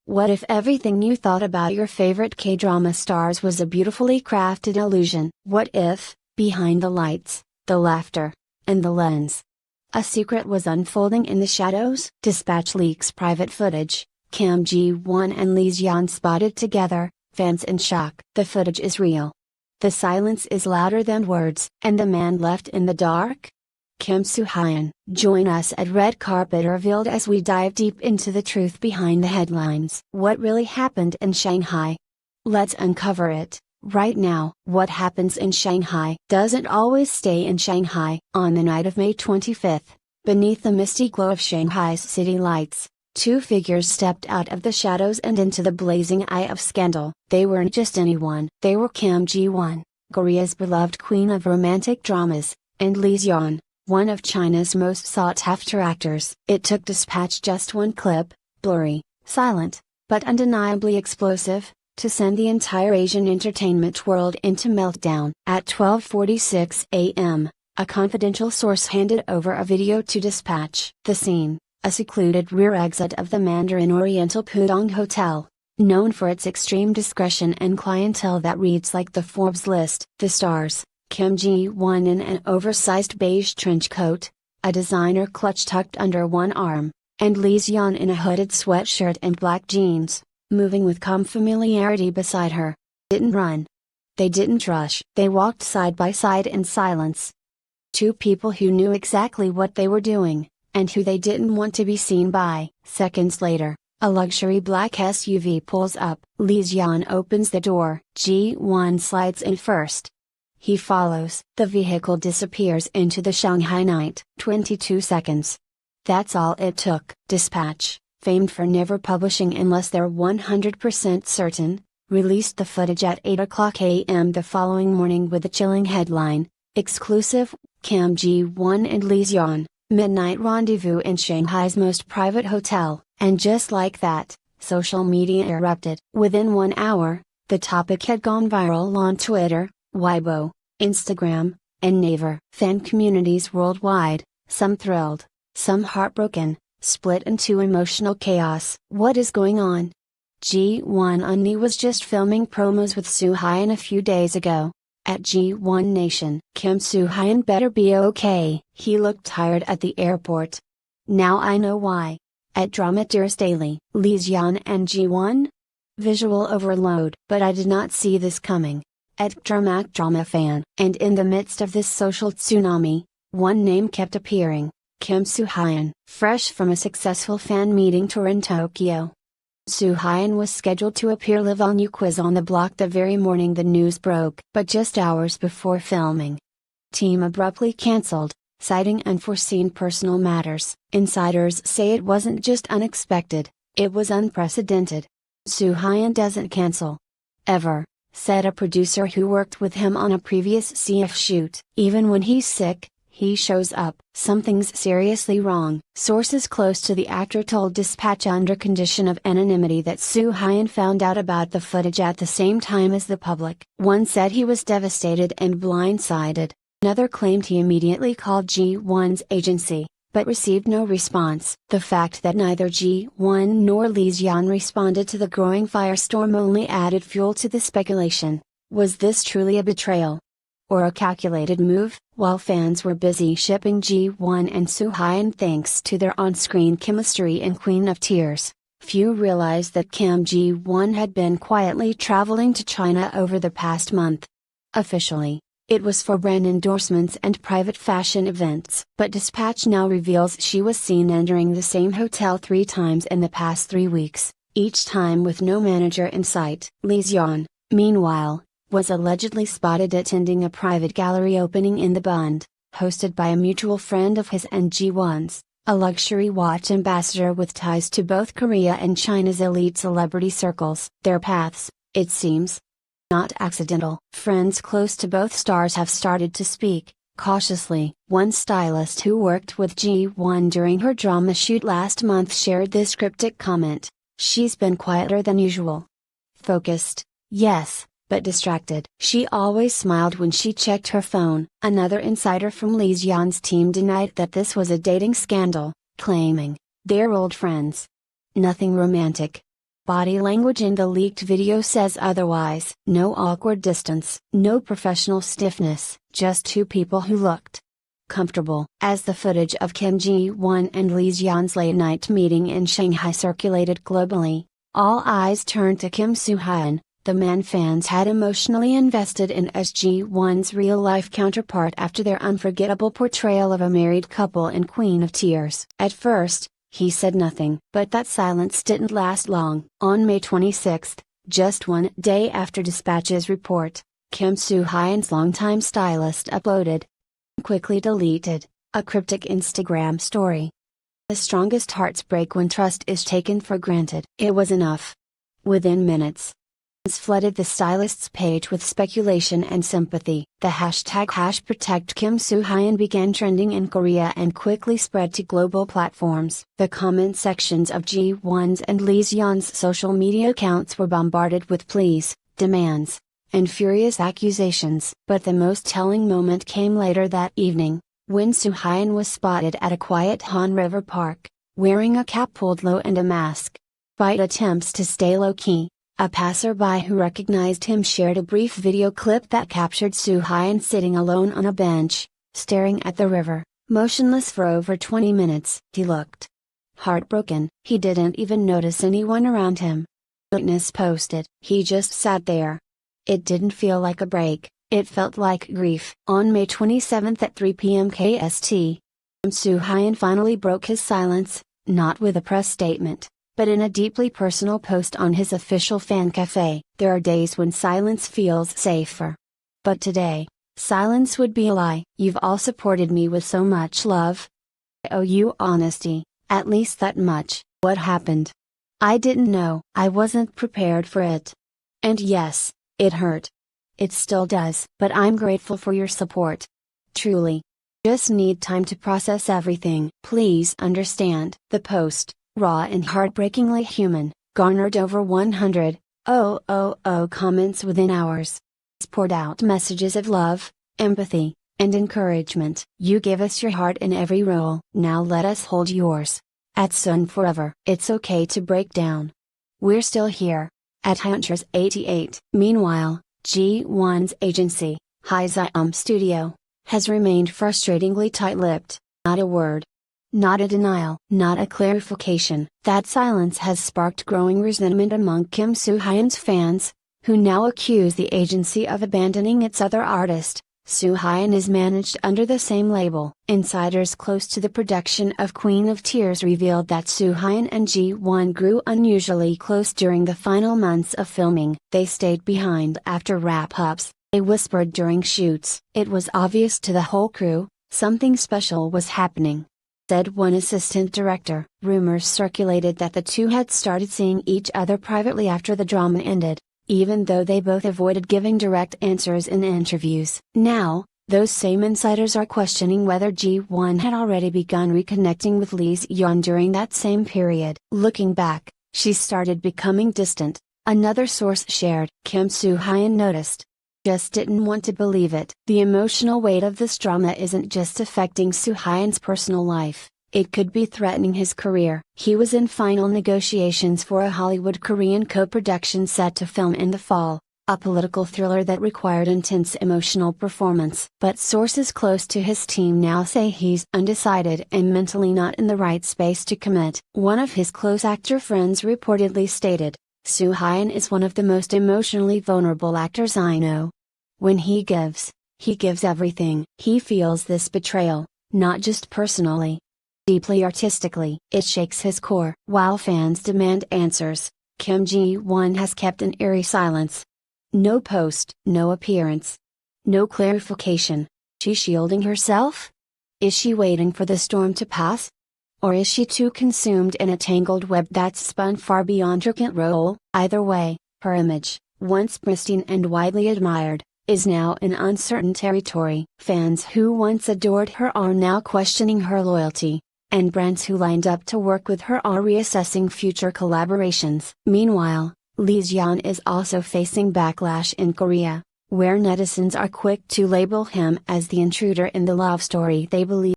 What if everything you thought about your favorite K-drama stars was a beautifully crafted illusion? What if, behind the lights, the laughter, and the lens, a secret was unfolding in the shadows? Dispatch leaks private footage, Kim Ji-won and Lee Xian spotted together, fans in shock. The footage is real. The silence is louder than words. And the man left in the dark? Kim Soo Hyun. Join us at Red Carpet Revealed as we dive deep into the truth behind the headlines. What really happened in Shanghai? Let's uncover it, right now. What happens in Shanghai doesn't always stay in Shanghai. On the night of May 25th, beneath the misty glow of Shanghai's city lights, two figures stepped out of the shadows and into the blazing eye of scandal. They weren't just anyone. They were Kim Ji-won, Korea's beloved queen of romantic dramas, and Lee Xian, one of China's most sought-after actors. It took Dispatch just one clip, blurry, silent, but undeniably explosive, to send the entire Asian entertainment world into meltdown. At 12:46 a.m., a confidential source handed over a video to Dispatch. The scene, a secluded rear exit of the Mandarin Oriental Pudong Hotel, known for its extreme discretion and clientele that reads like the Forbes list. The stars, Kim Ji-won in an oversized beige trench coat, a designer clutch tucked under one arm, and Lee Xian in a hooded sweatshirt and black jeans, moving with calm familiarity beside her. Didn't run. They didn't rush. They walked side by side in silence. Two people who knew exactly what they were doing, and who they didn't want to be seen by. Seconds later, a luxury black SUV pulls up. Lee Xian opens the door. Ji-won slides in first. He follows. The vehicle disappears into the Shanghai night. 22 seconds. That's all it took. Dispatch, famed for never publishing unless they're 100% certain, released the footage at 8 o'clock a.m. the following morning with a chilling headline, "Exclusive, Kim Ji-won and Lee Xian, midnight rendezvous in Shanghai's most private hotel." And just like that, social media erupted. Within 1 hour, the topic had gone viral on Twitter, Weibo, Instagram, and Naver. Fan communities worldwide, some thrilled, some heartbroken, split into emotional chaos. What is going on? Ji-won Unni was just filming promos with Soo Hyun a few days ago. At G1 Nation. Kim Soo Hyun better be okay. He looked tired at the airport. Now I know why. At Drama Dearest Daily. Lee Xian and G1? Visual overload. But I did not see this coming. At Drama Fan. And in the midst of this social tsunami, one name kept appearing. Kim Soo Hyun. Fresh from a successful fan meeting tour in Tokyo. Soo Hyun was scheduled to appear live on New Quiz on the Block the very morning the news broke. But just hours before filming, team abruptly cancelled, citing unforeseen personal matters. Insiders say it wasn't just unexpected, it was unprecedented. Soo Hyun doesn't cancel. Ever, said a producer who worked with him on a previous CF shoot. Even when he's sick, he shows up. Something's seriously wrong. Sources close to the actor told Dispatch under condition of anonymity that Soo Hyun found out about the footage at the same time as the public. One said he was devastated and blindsided. Another claimed he immediately called G1's agency, but received no response. The fact that neither G1 nor Lee Xian responded to the growing firestorm only added fuel to the speculation. Was this truly a betrayal? Or a calculated move? While fans were busy shipping G1 and Soo Hyun thanks to their on-screen chemistry and Queen of Tears, few realized that Kim Ji-won had been quietly traveling to China over the past month. Officially, it was for brand endorsements and private fashion events. But Dispatch now reveals she was seen entering the same hotel 3 times in the past 3 weeks, each time with no manager in sight. Lee Xian, meanwhile, was allegedly spotted attending a private gallery opening in the Bund, hosted by a mutual friend of his and G1's, a luxury watch ambassador with ties to both Korea and China's elite celebrity circles. Their paths, it seems, not accidental. Friends close to both stars have started to speak, cautiously. One stylist who worked with G1 during her drama shoot last month shared this cryptic comment: "She's been quieter than usual. Focused, yes, but distracted. She always smiled when she checked her phone." Another insider from Lee Xian's team denied that this was a dating scandal, claiming, "They're old friends. Nothing romantic." Body language in the leaked video says otherwise. No awkward distance, no professional stiffness, just two people who looked comfortable. As the footage of Kim Ji-won and Lee Xian's late-night meeting in Shanghai circulated globally, all eyes turned to Kim Soo Hyun, the man fans had emotionally invested in as Ji-won's real-life counterpart after their unforgettable portrayal of a married couple in Queen of Tears. At first, he said nothing. But that silence didn't last long. On May 26, just one day after Dispatch's report, Kim Soo Hyun's longtime stylist uploaded, quickly deleted, a cryptic Instagram story. The strongest hearts break when trust is taken for granted. It was enough. Within minutes, flooded the stylist's page with speculation and sympathy. The hashtag #ProtectKimSooHyun began trending in Korea and quickly spread to global platforms. The comment sections of Ji-won's and Lee Xian's social media accounts were bombarded with pleas, demands, and furious accusations. But the most telling moment came later that evening, when Soo Hyun was spotted at a quiet Han River park, wearing a cap pulled low and a mask. Despite attempts to stay low-key, a passerby who recognized him shared a brief video clip that captured Soo Hyun sitting alone on a bench, staring at the river, motionless for over 20 minutes. He looked heartbroken. He didn't even notice anyone around him. Witness posted, "He just sat there. It didn't feel like a break, it felt like grief." On May 27 at 3 p.m. KST, Kim Soo Hyun finally broke his silence, not with a press statement, but in a deeply personal post on his official fan cafe. "There are days when silence feels safer. But today, silence would be a lie. You've all supported me with so much love. I owe you honesty, at least that much. What happened? I didn't know. I wasn't prepared for it. And yes, it hurt. It still does. But I'm grateful for your support. Truly. Just need time to process everything. Please understand." The post, raw and heartbreakingly human, garnered over 100,000 comments within hours. It's poured out messages of love, empathy, and encouragement. "You give us your heart in every role. Now let us hold yours. At Sun Forever. It's okay to break down. We're still here." At Hunters 88. Meanwhile, Ji-won's agency, Hizium Studio, has remained frustratingly tight-lipped. Not a word. Not a denial, not a clarification. That silence has sparked growing resentment among Kim Soo Hyun's fans, who now accuse the agency of abandoning its other artist. Soo Hyun is managed under the same label. Insiders close to the production of Queen of Tears revealed that Soo Hyun and Ji-won grew unusually close during the final months of filming. They stayed behind after wrap-ups, they whispered during shoots. "It was obvious to the whole crew, something special was happening," said one assistant director. Rumors circulated that the two had started seeing each other privately after the drama ended, even though they both avoided giving direct answers in interviews. Now, those same insiders are questioning whether Ji-won had already begun reconnecting with Lee Xian during that same period. "Looking back, she started becoming distant," another source shared. Kim Soo Hyun noticed. Just didn't want to believe it. The emotional weight of this drama isn't just affecting Soo Hyun's personal life, it could be threatening his career. He was in final negotiations for a Hollywood-Korean co-production set to film in the fall, a political thriller that required intense emotional performance. But sources close to his team now say he's undecided and mentally not in the right space to commit. One of his close actor friends reportedly stated, "Soo Hyun is one of the most emotionally vulnerable actors I know. When he gives everything. He feels this betrayal, not just personally, deeply artistically. It shakes his core." While fans demand answers, Kim Ji-won has kept an eerie silence. No post, no appearance, no clarification. She shielding herself? Is she waiting for the storm to pass? Or is she too consumed in a tangled web that's spun far beyond her control? Either way, her image, once pristine and widely admired, is now in uncertain territory. Fans who once adored her are now questioning her loyalty, and brands who lined up to work with her are reassessing future collaborations. Meanwhile, Lee Xian is also facing backlash in Korea, where netizens are quick to label him as the intruder in the love story they believe